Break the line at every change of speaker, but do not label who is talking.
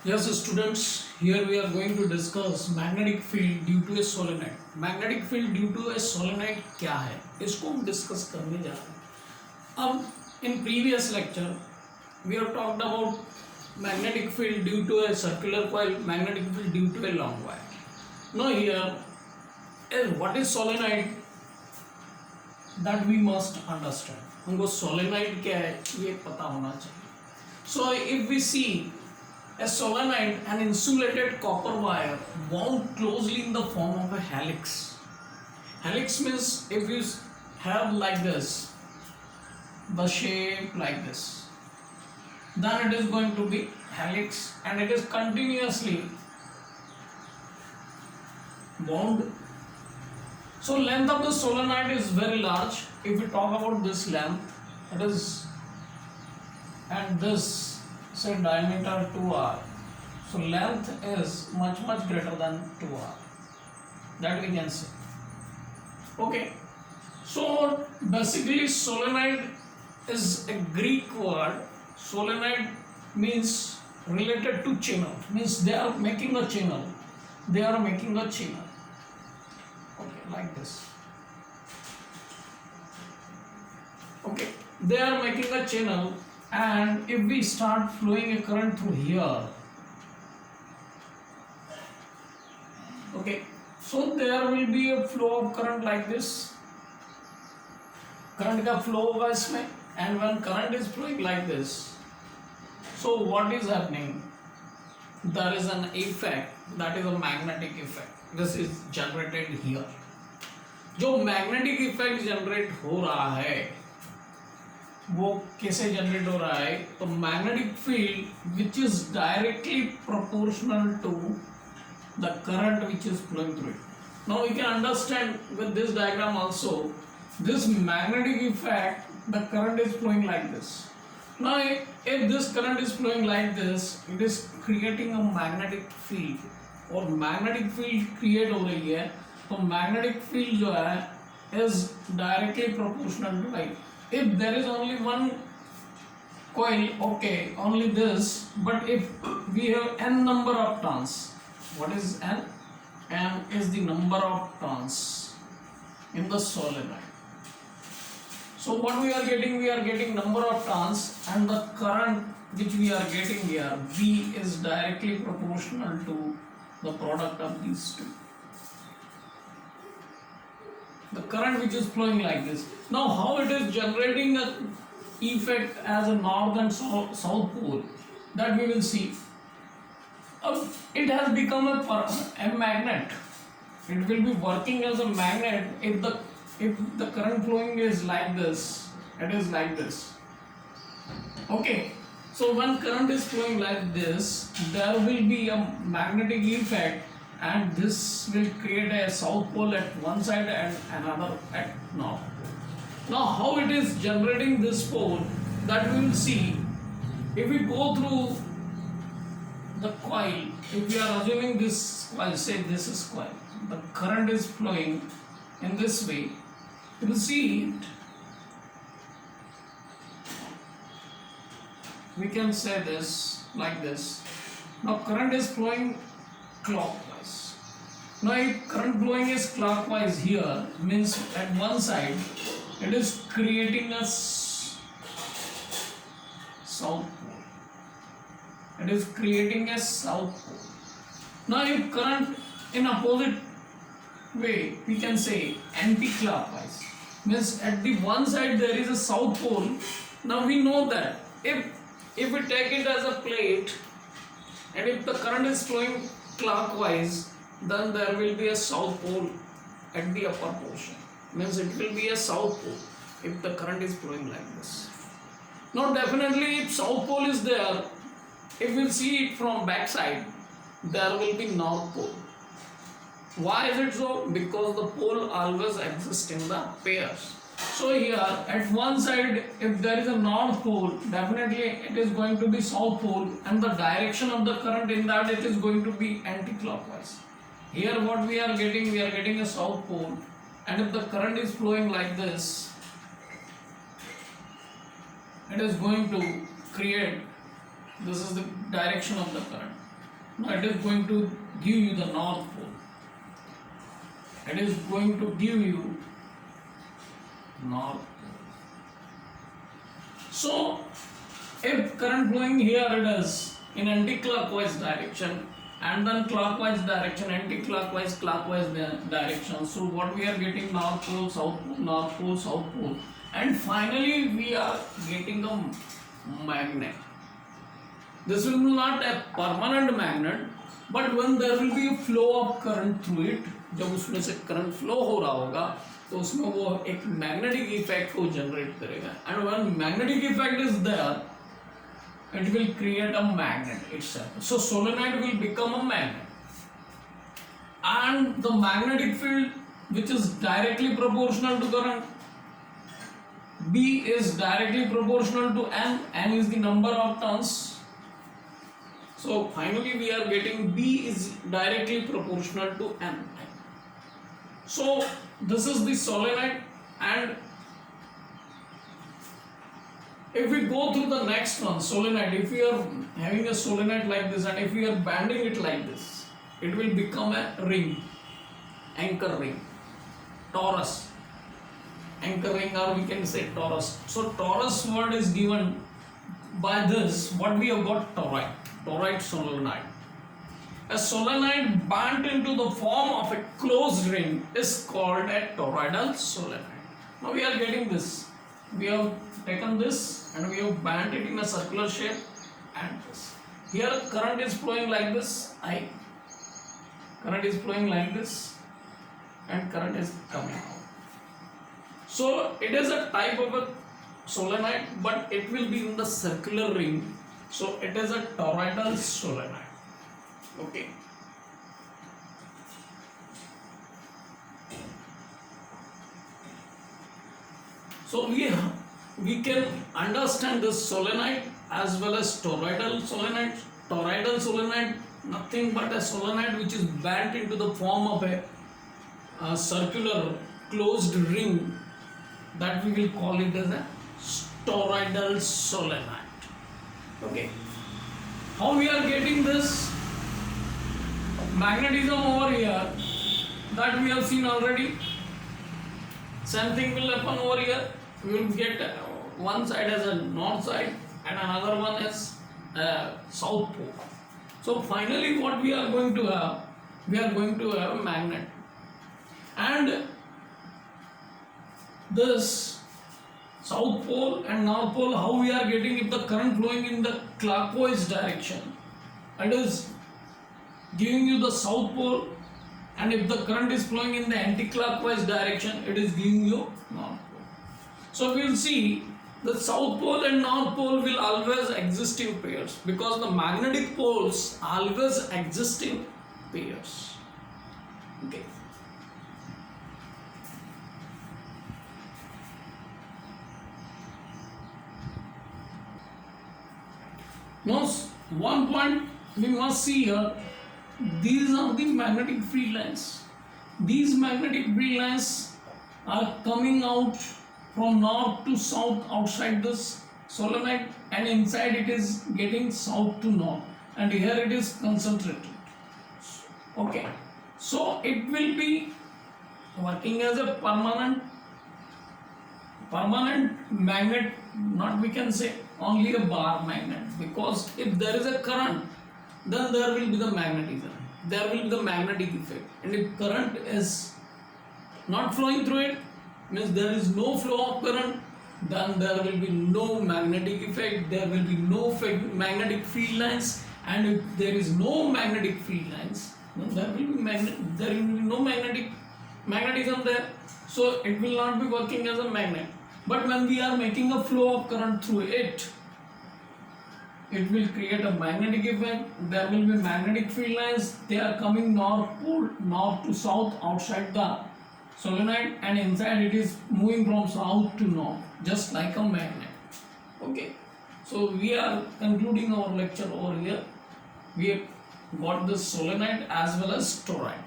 Yes, students, here we are going to discuss magnetic field due to a solenoid. Magnetic field due to a solenoid क्या है, इसको हम discuss करने जा रहे हैं. अब in previous lecture we have talked about magnetic field due to a circular coil, magnetic field due to a long wire. Now here what is solenoid that we must understand. हमको solenoid क्या है ये पता होना चाहिए. So if we see a solenoid, an insulated copper wire wound closely in the form of a helix. Helix means if you have like this, the shape like this, then it is going to be helix and it is continuously wound. So length of the solenoid is very large. If we talk about this length, it is, and this say diameter 2r, so length is much greater than 2r, that we can say. Okay, so basically solenoid is a Greek word. Solenoid means related to channel, means they are making a channel, okay, like this. Okay, they are making a channel, and if we start flowing a current through here, okay, so there will be a flow of current like this. Current का flow होगा इसमें, and when current is flowing like this, so what is happening? There is an effect, that is a magnetic effect. This is generated here. जो magnetic effect generate हो रहा है वो कैसे generate हो रहा है? तो magnetic field which is directly proportional to the current which is flowing through it. Now we can understand with this diagram also this magnetic effect, the current is flowing like this. Now if this current is flowing like this, it is creating a magnetic field, और magnetic field create हो रही है, तो magnetic field जो है is directly proportional to light. If there is only one coil, okay, only this, but if we have n number of turns, what is n? N is the number of turns in the solenoid. So what we are getting? We are getting number of turns, and the current which we are getting here, V, is directly proportional to the product of these two. The current which is flowing like this. Now how it is generating a effect as a north and south pole, that we will see. It has become a magnet. It will be working as a magnet if the current flowing is like this, it is like this. Okay, so when current is flowing like this, there will be a magnetic effect, and this will create a south pole at one side and another at north pole. Now how it is generating this pole, that we will see. If we go through the coil, if we are assuming this coil, say this is coil, the current is flowing in this way, you will see it. We can say this like this. Now current is flowing clockwise. Now if current flowing is clockwise here, means at one side it is creating a south pole. It is creating a south pole. Now if current in opposite way, we can say anti-clockwise, means at the one side there is a south pole. Now we know that if we take it as a plate, and if the current is flowing clockwise, then there will be a south pole at the upper portion, means it will be a south pole if the current is flowing like this. Now definitely if south pole is there, if we see it from back side, there will be north pole. Why is it so? Because the pole always exists in the pairs. So here at one side, if there is a north pole, definitely it is going to be south pole, and the direction of the current in that, it is going to be anti-clockwise. Here what we are getting a south pole, and if the current is flowing like this, it is going to create, this is the direction of the current, Now it is going to give you the north pole. It is going to give you north pole. So if current flowing here, it is in anti-clockwise direction, and then clockwise direction, anti-clockwise, clockwise direction. So what we are getting, north pole, south pole, north pole, south pole, and finally we are getting a magnet. This will be not a permanent magnet, but when there will be a flow of current through it, जब उसमें से current flow हो रहा होगा तो उसमें वो एक मैग्नेटिक इफेक्ट को जनरेट करेगा, and when magnetic effect is there, it will create a magnet itself. So solenoid will become a magnet, and the magnetic field which is directly proportional to current, B is directly proportional to N. N is the number of turns. So finally we are getting B is directly proportional to N. So this is the solenoid, and if we go through the next one, solenoid, if we are having a solenoid like this and if we are banding it like this, it will become a ring, anchor ring, torus, anchor ring, or we can say torus. So torus word is given by this, what we have got, toroid solenoid. A solenoid bent into the form of a closed ring is called a toroidal solenoid. Now we are getting this. We have taken this and we have bent it in a circular shape, and this. Here current is flowing like this, current is flowing like this, and current is coming out. So it is a type of a solenoid, but it will be in the circular ring. So it is a toroidal solenoid. Okay. So we can understand this solenoid as well as toroidal solenoid. Toroidal solenoid, nothing but a solenoid which is bent into the form of a circular closed ring, that we will call it as a toroidal solenoid. Okay. How we are getting this magnetism over here, that we have seen already. Same thing will happen over here. We will get one side as a north side and another one is south pole. So finally what we are going to have, we are going to have a magnet, and this south pole and north pole, how we are getting, if the current flowing in the clockwise direction, it is giving you the south pole, and if the current is flowing in the anti-clockwise direction, it is giving you north pole. So we will see the south pole and north pole will always exist in pairs, because the magnetic poles always exist in pairs. Okay. Now one point we must see here, these are the magnetic field lines. These magnetic field lines are coming out from north to south outside this solenoid, and inside it is getting south to north, and here it is concentrated. Okay, so it will be working as a permanent magnet, not we can say only a bar magnet, because if there is a current, then there will be the magnetism, there will be the magnetic effect, and if current is not flowing through it, means there is no flow of current, then there will be no magnetic effect, there will be no magnetic field lines, and if there is no magnetic field lines, then there will be no magnetism there, so it will not be working as a magnet. But when we are making a flow of current through it, it will create a magnetic effect. There will be magnetic field lines, they are coming north to south outside the solenoid, and inside it is moving from south to north, just like a magnet. Okay, so we are concluding our lecture over here. We have got this solenoid as well as toroid.